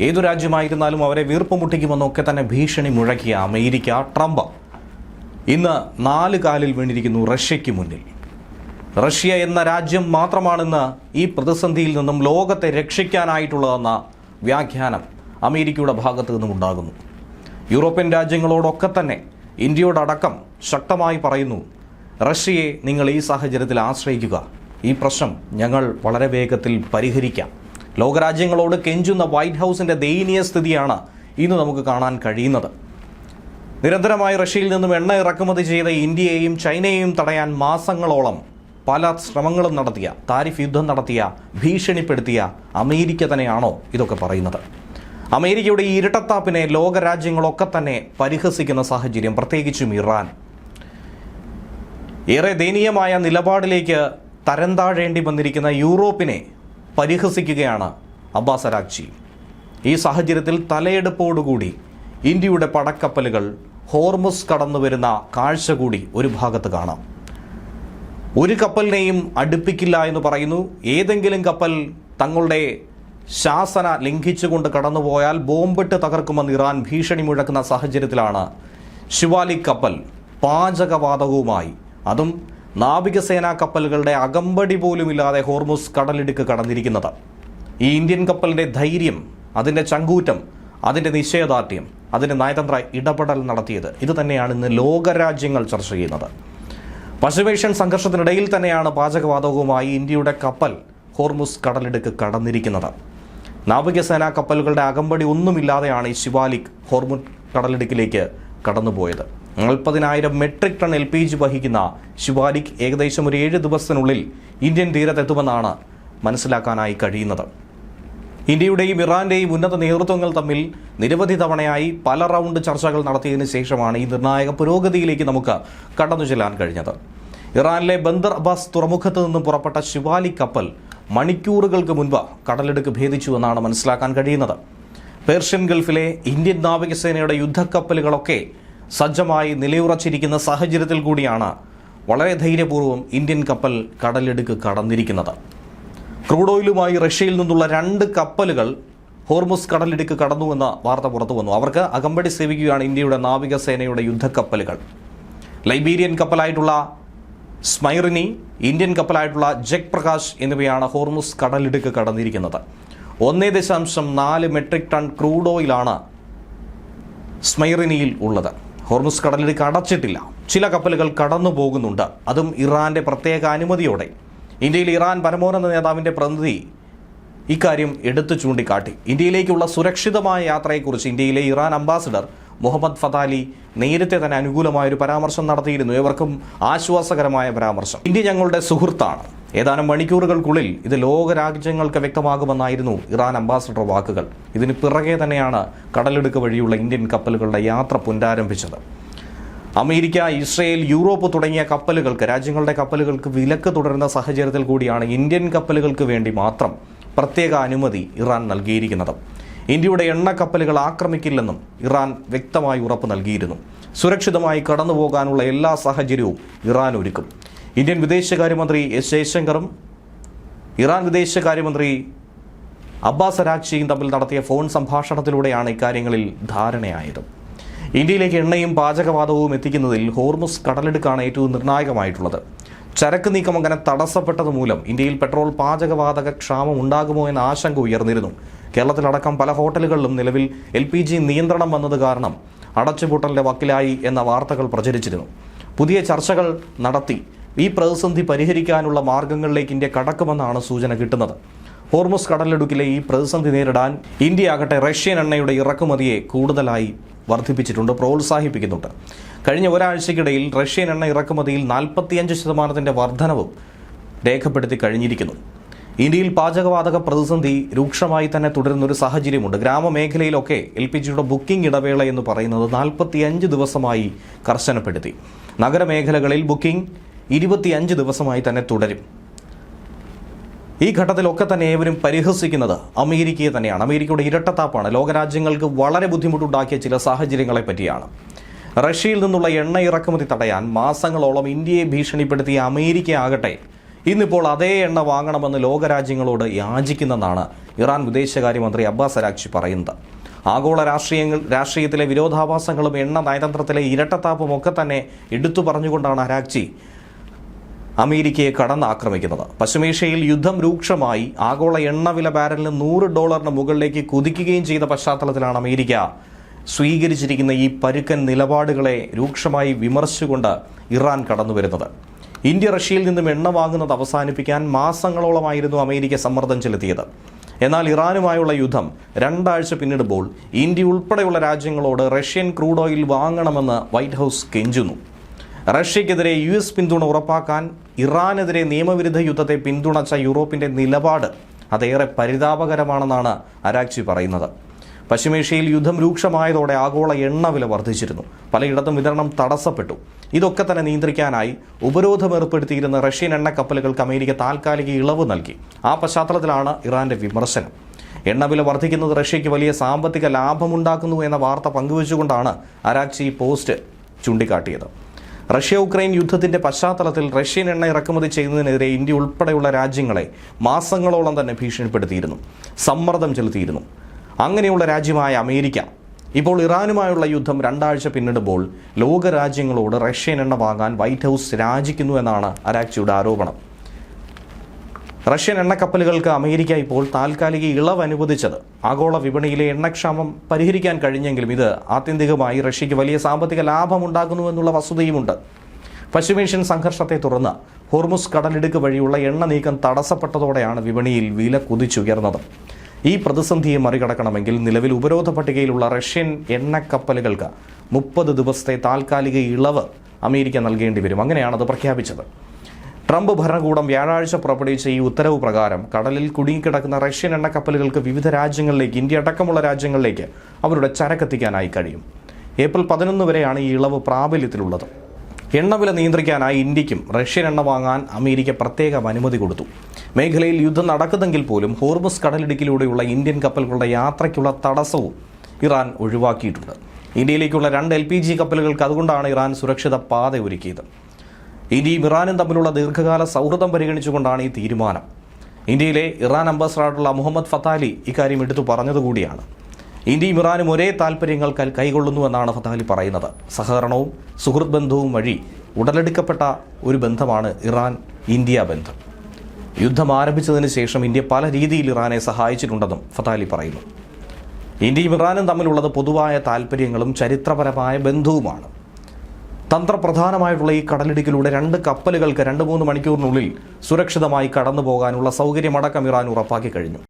ഏതു രാജ്യമായിരുന്നാലും അവരെ വീർപ്പ് മുട്ടിക്കുമെന്നൊക്കെ തന്നെ ഭീഷണി മുഴക്കിയ അമേരിക്ക, ട്രംപ് ഇന്ന് 4 കാലിൽ വീണിരിക്കുന്നു റഷ്യയ്ക്ക് മുന്നിൽ. റഷ്യ എന്ന രാജ്യം മാത്രമാണെന്ന് ഈ പ്രതിസന്ധിയിൽ നിന്നും ലോകത്തെ രക്ഷിക്കാനായിട്ടുള്ളതെന്ന വ്യാഖ്യാനം അമേരിക്കയുടെ ഭാഗത്തു നിന്നും ഉണ്ടാകുന്നു. യൂറോപ്യൻ രാജ്യങ്ങളോടൊക്കെ തന്നെ ഇന്ത്യയോടടക്കം ശക്തമായി പറയുന്നു, റഷ്യയെ നിങ്ങൾ ഈ സാഹചര്യത്തിൽ ആശ്രയിക്കുക, ഈ പ്രശ്നം ഞങ്ങൾ വളരെ വേഗത്തിൽ പരിഹരിക്കാം. ലോകരാജ്യങ്ങളോട് കെഞ്ചുന്ന വൈറ്റ് ഹൗസിൻ്റെ ദയനീയ സ്ഥിതിയാണ് ഇന്ന് നമുക്ക് കാണാൻ കഴിയുന്നത്. നിരന്തരമായി റഷ്യയിൽ നിന്നും എണ്ണ ഇറക്കുമതി ചെയ്ത ഇന്ത്യയെയും ചൈനയെയും തടയാൻ മാസങ്ങളോളം പല ശ്രമങ്ങളും നടത്തിയ, താരിഫ് യുദ്ധം നടത്തിയ, ഭീഷണിപ്പെടുത്തിയ അമേരിക്ക തന്നെയാണോ ഇതൊക്കെ പറയുന്നത്? അമേരിക്കയുടെ ഈ ഇരട്ടത്താപ്പിനെ ലോകരാജ്യങ്ങളൊക്കെ തന്നെ പരിഹസിക്കുന്ന സാഹചര്യം, പ്രത്യേകിച്ചും ഇറാൻ. ഏറെ ദയനീയമായ നിലപാടിലേക്ക് തരം താഴേണ്ടി വന്നിരിക്കുന്ന യൂറോപ്പിനെ പരിഹസിക്കുകയാണ് അബ്ബാസ് അരാഗ്ചി. ഈ സാഹചര്യത്തിൽ തലയെടുപ്പോടുകൂടി ഇന്ത്യയുടെ പടക്കപ്പലുകൾ ഹോർമുസ് കടന്നു വരുന്ന കാഴ്ച കൂടി ഒരു ഭാഗത്ത് കാണാം. ഒരു കപ്പലിനെയും അടുപ്പിക്കില്ല എന്ന് പറയുന്നു. ഏതെങ്കിലും കപ്പൽ തങ്ങളുടെ ശാസന ലംഘിച്ചുകൊണ്ട് കടന്നുപോയാൽ ബോംബിട്ട് തകർക്കുമെന്ന് ഇറാൻ ഭീഷണി മുഴക്കുന്ന സാഹചര്യത്തിലാണ് ശിവാലിക് കപ്പൽ പാചകവാതകവുമായി, അതും നാവികസേനാ കപ്പലുകളുടെ അകമ്പടി പോലുമില്ലാതെ ഹോർമുസ് കടലിടുക്ക് കടന്നിരിക്കുന്നത്. ഈ ഇന്ത്യൻ കപ്പലിൻ്റെ ധൈര്യം, അതിൻ്റെ ചങ്കൂറ്റം, അതിൻ്റെ നിശ്ചയദാർഢ്യം, അതിൻ്റെ നയതന്ത്ര ഇടപെടൽ നടത്തിയത്, ഇത് തന്നെയാണ് ഇന്ന് ലോകരാജ്യങ്ങൾ ചർച്ച ചെയ്യുന്നത്. പശ്ചിമേഷ്യൻ സംഘർഷത്തിനിടയിൽ തന്നെയാണ് പാചകവാതകവുമായി ഇന്ത്യയുടെ കപ്പൽ ഹോർമുസ് കടലിടുക്ക് കടന്നിരിക്കുന്നത്. നാവികസേനാ കപ്പലുകളുടെ അകമ്പടി ഒന്നുമില്ലാതെയാണ് ഈ ശിവാലിക് ഹോർമുസ് കടലിടുക്കിലേക്ക് കടന്നുപോയത്. 40,000 മെട്രിക് ടൺ LPG വഹിക്കുന്ന ശിവാലിക് ഏകദേശം ഒരു 7 ദിവസത്തിനുള്ളിൽ ഇന്ത്യൻ തീരത്തെത്തുമെന്നാണ് മനസ്സിലാക്കാനായി കഴിയുന്നത്. ഇന്ത്യയുടെയും ഇറാന്റെയും ഉന്നത നേതൃത്വങ്ങൾ തമ്മിൽ നിരവധി തവണയായി പല റൗണ്ട് ചർച്ചകൾ നടത്തിയതിനു ശേഷമാണ് ഈ നിർണായക പുരോഗതിയിലേക്ക് നമുക്ക് കടന്നു ചെല്ലാൻ കഴിഞ്ഞത്. ഇറാനിലെ ബന്ദർ അബ്ബാസ് തുറമുഖത്ത് നിന്നും പുറപ്പെട്ട ശിവാലിക് കപ്പൽ മണിക്കൂറുകൾക്ക് മുൻപ് കടലിടുക്ക് ഭേദിച്ചുവെന്നാണ് മനസ്സിലാക്കാൻ കഴിയുന്നത്. പേർഷ്യൻ ഗൾഫിലെ ഇന്ത്യൻ നാവികസേനയുടെ യുദ്ധക്കപ്പലുകളൊക്കെ സജ്ജമായി നിലയുറച്ചിരിക്കുന്ന സാഹചര്യത്തിൽ കൂടിയാണ് വളരെ ധൈര്യപൂർവ്വം ഇന്ത്യൻ കപ്പൽ കടലിടുക്ക് കടന്നിരിക്കുന്നത്. ക്രൂഡ് ഓയിലുമായി റഷ്യയിൽ നിന്നുള്ള 2 കപ്പലുകൾ ഹോർമുസ് കടലിടുക്ക് കടന്നുവെന്ന വാർത്ത പുറത്തു വന്നു. അവർക്ക് അകമ്പടി സേവിക്കുകയാണ് ഇന്ത്യയുടെ നാവികസേനയുടെ യുദ്ധക്കപ്പലുകൾ. ലൈബീരിയൻ കപ്പലായിട്ടുള്ള സ്മൈറിനി, ഇന്ത്യൻ കപ്പലായിട്ടുള്ള ജഗ് പ്രകാശ് എന്നിവയാണ് ഹോർമുസ് കടലിടുക്ക് കടന്നിരിക്കുന്നത്. 1.4 മെട്രിക് ടൺ ക്രൂഡ് ഓയിലാണ് സ്മൈറിനിയിൽ ഉള്ളത്. ഹോർമുസ് കടലിടുക്ക് അടച്ചിട്ടില്ല. ചില കപ്പലുകൾ കടന്നു പോകുന്നുണ്ട്, അതും ഇറാന്റെ പ്രത്യേക അനുമതിയോടെ. ഇന്ത്യയിൽ ഇറാൻ പരമോന്നത നേതാവിൻ്റെ പ്രതിനിധി ഇക്കാര്യം എടുത്തു ചൂണ്ടിക്കാട്ടി. ഇന്ത്യയിലേക്കുള്ള സുരക്ഷിതമായ യാത്രയെക്കുറിച്ച് ഇന്ത്യയിലെ ഇറാൻ അംബാസിഡർ മുഹമ്മദ് ഫതാലി നേരത്തെ തന്നെ അനുകൂലമായൊരു പരാമർശം നടത്തിയിരുന്നു. ഏവർക്കും ആശ്വാസകരമായ പരാമർശം. ഇന്ത്യ ഞങ്ങളുടെ സുഹൃത്താണ്. ഏതാനും മണിക്കൂറുകൾക്കുള്ളിൽ ഇത് ലോകരാജ്യങ്ങൾക്ക് വ്യക്തമാകുമെന്നായിരുന്നു ഇറാൻ അംബാസിഡർ വാക്കുകൾ. ഇതിന് പിറകെ തന്നെയാണ് കടലിടുക്ക് വഴിയുള്ള ഇന്ത്യൻ കപ്പലുകളുടെ യാത്ര പുനരാരംഭിച്ചത്. അമേരിക്ക, ഇസ്രയേൽ, യൂറോപ്പ് തുടങ്ങിയ രാജ്യങ്ങളുടെ കപ്പലുകൾക്ക് വിലക്ക് തുടരുന്ന സാഹചര്യത്തിൽ കൂടിയാണ് ഇന്ത്യൻ കപ്പലുകൾക്ക് വേണ്ടി മാത്രം പ്രത്യേക അനുമതി ഇറാൻ നൽകിയിരിക്കുന്നത്. ഇന്ത്യയുടെ എണ്ണ കപ്പലുകൾ ആക്രമിക്കില്ലെന്നും ഇറാൻ വ്യക്തമായി ഉറപ്പ് നൽകിയിരുന്നു. സുരക്ഷിതമായി കടന്നുപോകാനുള്ള എല്ലാ സാഹചര്യവും ഇറാൻ ഒരുക്കും. ഇന്ത്യൻ വിദേശകാര്യമന്ത്രി എസ് ജയശങ്കറും ഇറാൻ വിദേശകാര്യമന്ത്രി അബ്ബാസ് അരാഗ്ചിയും തമ്മിൽ നടത്തിയ ഫോൺ സംഭാഷണത്തിലൂടെയാണ് ഇക്കാര്യങ്ങളിൽ ധാരണയായത്. ഇന്ത്യയിലേക്ക് എണ്ണയും പാചകവാതകവും എത്തിക്കുന്നതിൽ ഹോർമുസ് കടലിടുക്കാണ് ഏറ്റവും നിർണായകമായിട്ടുള്ളത്. ചരക്ക് നീക്കം അങ്ങനെ തടസ്സപ്പെട്ടത് മൂലം ഇന്ത്യയിൽ പെട്രോൾ പാചകവാതക ക്ഷാമം ഉണ്ടാകുമോ എന്ന ആശങ്ക ഉയർന്നിരുന്നു. കേരളത്തിലടക്കം പല ഹോട്ടലുകളിലും നിലവിൽ LPG നിയന്ത്രണം വന്നത് കാരണം അടച്ചുപൂട്ടലിന്റെ വക്കിലായി എന്ന വാർത്തകൾ പ്രചരിച്ചിരുന്നു. പുതിയ ചർച്ചകൾ നടത്തി ഈ പ്രതിസന്ധി പരിഹരിക്കാനുള്ള മാർഗങ്ങളിലേക്ക് ഇന്ത്യ കടക്കുമെന്നാണ് സൂചന കിട്ടുന്നത്. ഹോർമുസ് കടലിടുക്കിലെ ഈ പ്രതിസന്ധി നേരിടാൻ ഇന്ത്യ ആകട്ടെ റഷ്യൻ എണ്ണയുടെ ഇറക്കുമതിയെ കൂടുതലായി വർദ്ധിപ്പിച്ചിട്ടുണ്ട്, പ്രോത്സാഹിപ്പിക്കുന്നുണ്ട്. കഴിഞ്ഞ ഒരാഴ്ചയ്ക്കിടയിൽ റഷ്യൻ എണ്ണ ഇറക്കുമതിയിൽ 45% വർധനവും രേഖപ്പെടുത്തി കഴിഞ്ഞിരിക്കുന്നു. ഇന്ത്യയിൽ പാചകവാതക പ്രതിസന്ധി രൂക്ഷമായി തന്നെ തുടരുന്നൊരു സാഹചര്യമുണ്ട്. ഗ്രാമമേഖലയിലൊക്കെ LPGയുടെ ബുക്കിംഗ് ഇടവേള എന്ന് പറയുന്നത് 45 ദിവസമായി കർശനപ്പെടുത്തി. നഗരമേഖലകളിൽ ബുക്കിംഗ് 25 ദിവസമായി തന്നെ തുടരും. ഈ ഘട്ടത്തിലൊക്കെ തന്നെ ഏവരും പരിഹസിക്കുന്നത് അമേരിക്കയെ തന്നെയാണ്. അമേരിക്കയുടെ ഇരട്ടത്താപ്പാണ്. ലോകരാജ്യങ്ങൾക്ക് വളരെ ബുദ്ധിമുട്ടുണ്ടാക്കിയ ചില സാഹചര്യങ്ങളെ പറ്റിയാണ്. റഷ്യയിൽ നിന്നുള്ള എണ്ണ ഇറക്കുമതി തടയാൻ മാസങ്ങളോളം ഇന്ത്യയെ ഭീഷണിപ്പെടുത്തിയ അമേരിക്ക ആകട്ടെ ഇന്നിപ്പോൾ അതേ എണ്ണ വാങ്ങണമെന്ന് ലോകരാജ്യങ്ങളോട് യാചിക്കുന്നെന്നാണ് ഇറാൻ വിദേശകാര്യമന്ത്രി അബ്ബാസ് അരാഗ്ചി പറയുന്നത്. ആഗോള രാഷ്ട്രീയത്തിലെ വിരോധാഭാസങ്ങളും എണ്ണ നയതന്ത്രത്തിലെ ഇരട്ടത്താപ്പും ഒക്കെ തന്നെ എടുത്തു പറഞ്ഞുകൊണ്ടാണ് അരാഗ്ചി അമേരിക്കയെ കടന്നാക്രമിക്കുന്നത്. പശ്ചിമേഷ്യയിൽ യുദ്ധം രൂക്ഷമായി ആഗോള എണ്ണവില ബാരലിന് $100 മുകളിലേക്ക് കുതിക്കുകയും ചെയ്ത പശ്ചാത്തലത്തിലാണ് അമേരിക്ക സ്വീകരിച്ചിരിക്കുന്ന ഈ പരുക്കൻ നിലപാടുകളെ രൂക്ഷമായി വിമർശിച്ചുകൊണ്ട് ഇറാൻ കടന്നുവരുന്നത്. ഇന്ത്യ റഷ്യയിൽ നിന്നും എണ്ണ വാങ്ങുന്നത് അവസാനിപ്പിക്കാൻ മാസങ്ങളോളമായിരുന്നു അമേരിക്ക സമ്മർദ്ദം ചെലുത്തിയത്. എന്നാൽ ഇറാനുമായുള്ള യുദ്ധം 2 ആഴ്ച പിന്നിടുമ്പോൾ ഇന്ത്യ ഉൾപ്പെടെയുള്ള രാജ്യങ്ങളോട് റഷ്യൻ ക്രൂഡ് ഓയിൽ വാങ്ങണമെന്ന് വൈറ്റ് ഹൗസ് കെഞ്ചുന്നു. റഷ്യക്കെതിരെ US പിന്തുണ ഉറപ്പാക്കാൻ ഇറാനെതിരെ നിയമവിരുദ്ധ യുദ്ധത്തെ പിന്തുണച്ച യൂറോപ്പിന്റെ നിലപാട് അതേറെ പരിതാപകരമാണെന്നാണ് അരാഗ്ചി പറയുന്നത്. പശ്ചിമേഷ്യയിൽ യുദ്ധം രൂക്ഷമായതോടെ ആഗോള എണ്ണ വില വർദ്ധിച്ചിരുന്നു. പലയിടത്തും വിതരണം തടസ്സപ്പെട്ടു. ഇതൊക്കെ തന്നെ നിയന്ത്രിക്കാനായി ഉപരോധം ഏർപ്പെടുത്തിയിരുന്ന റഷ്യൻ എണ്ണക്കപ്പലുകൾക്ക് അമേരിക്ക താൽക്കാലിക ഇളവ് നൽകി. ആ പശ്ചാത്തലത്തിലാണ് ഇറാന്റെ വിമർശനം. എണ്ണവില വർദ്ധിക്കുന്നത് റഷ്യയ്ക്ക് വലിയ സാമ്പത്തിക ലാഭമുണ്ടാക്കുന്നു എന്ന വാർത്ത പങ്കുവച്ചുകൊണ്ടാണ് അരാഗ്ചി പോസ്റ്റ് ചൂണ്ടിക്കാട്ടിയത്. റഷ്യ ഉക്രൈൻ യുദ്ധത്തിന്റെ പശ്ചാത്തലത്തിൽ റഷ്യൻ എണ്ണ ഇറക്കുമതി ചെയ്യുന്നതിനെതിരെ ഇന്ത്യ ഉൾപ്പെടെയുള്ള രാജ്യങ്ങളെ മാസങ്ങളോളം തന്നെ ഭീഷണിപ്പെടുത്തിയിരുന്നു, സമ്മർദ്ദം ചെലുത്തിയിരുന്നു. അങ്ങനെയുള്ള രാജ്യമായ അമേരിക്ക ഇപ്പോൾ ഇറാനുമായുള്ള യുദ്ധം 2 ആഴ്ച പിന്നിടുമ്പോൾ ലോകരാജ്യങ്ങളോട് റഷ്യൻ എണ്ണ വാങ്ങാൻ വൈറ്റ് ഹൗസ് രാജിക്കുന്നു എന്നാണ് അരാഗ്ചിയുടെ ആരോപണം. റഷ്യൻ എണ്ണക്കപ്പലുകൾക്ക് അമേരിക്ക ഇപ്പോൾ താൽക്കാലിക ഇളവ് അനുവദിച്ചത് ആഗോള വിപണിയിലെ എണ്ണക്ഷാമം പരിഹരിക്കാൻ കഴിഞ്ഞെങ്കിലും ഇത് ആത്യന്തികമായി റഷ്യയ്ക്ക് വലിയ സാമ്പത്തിക ലാഭമുണ്ടാക്കുന്നുവെന്നുള്ള വസ്തുതയുമുണ്ട്. പശ്ചിമേഷ്യൻ സംഘർഷത്തെ തുടർന്ന് ഹോർമുസ് കടലിടുക്ക് വഴിയുള്ള എണ്ണ നീക്കം തടസ്സപ്പെട്ടതോടെയാണ് വിപണിയിൽ വില കുതിച്ചുയർന്നത്. ഈ പ്രതിസന്ധിയെ മറികടക്കണമെങ്കിൽ നിലവിൽ ഉപരോധ പട്ടികയിലുള്ള റഷ്യൻ എണ്ണക്കപ്പലുകൾക്ക് 30 ദിവസത്തെ താൽക്കാലിക ഇളവ് അമേരിക്ക നൽകേണ്ടി വരും. അങ്ങനെയാണ് അത് പ്രഖ്യാപിച്ചത്. ട്രംപ് ഭരണകൂടം വ്യാഴാഴ്ച പുറപ്പെടുവിച്ച ഈ ഉത്തരവ് പ്രകാരം കടലിൽ കുടുങ്ങിക്കിടക്കുന്ന റഷ്യൻ എണ്ണക്കപ്പലുകൾക്ക് വിവിധ രാജ്യങ്ങളിലേക്ക്, ഇന്ത്യ അടക്കമുള്ള രാജ്യങ്ങളിലേക്ക് അവരുടെ ചരക്കെത്തിക്കാനായി കഴിയും. ഏപ്രിൽ 11 വരെയാണ് ഈ ഇളവ് പ്രാബല്യത്തിലുള്ളത്. എണ്ണവില നിയന്ത്രിക്കാനായി ഇന്ത്യക്കും റഷ്യൻ എണ്ണ വാങ്ങാൻ അമേരിക്ക പ്രത്യേക അനുമതി കൊടുത്തു. മേഖലയിൽ യുദ്ധം നടക്കുന്നെങ്കിൽ പോലും ഹോർമുസ് കടലിടുക്കിലൂടെയുള്ള ഇന്ത്യൻ കപ്പലുകളുടെ യാത്രയ്ക്കുള്ള തടസ്സവും ഇറാൻ ഒഴിവാക്കിയിട്ടുണ്ട്. ഇന്ത്യയിലേക്കുള്ള 2 LPG കപ്പലുകൾക്ക് അതുകൊണ്ടാണ് ഇറാൻ സുരക്ഷിത പാത ഒരുക്കിയത്. ഇന്ത്യയും ഇറാനും തമ്മിലുള്ള ദീർഘകാല സൗഹൃദം പരിഗണിച്ചുകൊണ്ടാണ് ഈ തീരുമാനം. ഇന്ത്യയിലെ ഇറാൻ അംബാസഡറായിട്ടുള്ള മുഹമ്മദ് ഫത്താലി ഇക്കാര്യം എടുത്തു പറഞ്ഞതുകൂടിയാണ്. ഇന്ത്യയും ഇറാനും ഒരേ താൽപ്പര്യങ്ങൾ കൈകൊള്ളുന്നുവെന്നാണ് ഫത്താലി പറയുന്നത്. സഹകരണവും സുഹൃത്ത് ബന്ധവും വഴി ഉടലെടുക്കപ്പെട്ട ഒരു ബന്ധമാണ് ഇറാൻ ഇന്ത്യ ബന്ധം. യുദ്ധം ആരംഭിച്ചതിന് ശേഷം ഇന്ത്യ പല രീതിയിൽ ഇറാനെ സഹായിച്ചിട്ടുണ്ടെന്നും ഫത്താലി പറയുന്നു. ഇന്ത്യയും ഇറാനും തമ്മിലുള്ളത് പൊതുവായ താൽപ്പര്യങ്ങളും ചരിത്രപരമായ ബന്ധവുമാണ്. തന്ത്രപ്രധാനമായിട്ടുള്ള ഈ കടലിടുക്കിലൂടെ 2 കപ്പലുകൾക്ക് 2-3 മണിക്കൂറിനുള്ളിൽ സുരക്ഷിതമായി കടന്നു പോകാനുള്ള സൗകര്യമടക്കം ഇറാൻ ഉറപ്പാക്കി കഴിഞ്ഞു.